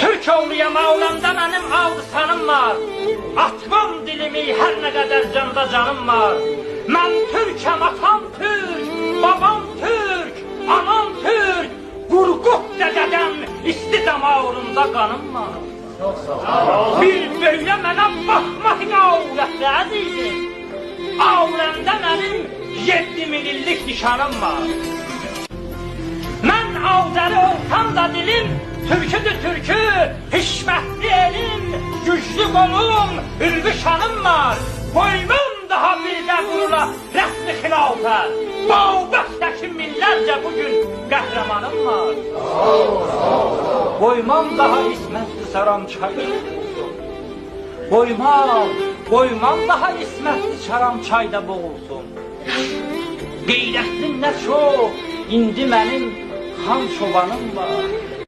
Türk oğluyam ağlamda mənim ağrısanım var. Atmam dilimi hər nə qədər canda canım var. Mən Türkəm, atam Türk, babam Türk, anam Türk. Qurqut dədədən isti damağımda qanım var. Bir böyle mənə baxmaq qavlətli əzizim. Avrəmdə mənim 7000 illik nişanım var. Mən Azəri olsam da dilim Türküdür türkü, hişmətli elim, güclü qolum, ülvi şanım var. Koymam daha bir də qurula rəsmi xilafət. Bağbəxtəki minlərcə bugün qəhrəmanım var. Koymam daha İsmətli saram çayda. Koymam daha İsmətli saram çayda boğulsun. Qeyrətlin nə çox, indi mənim xan çobanım var.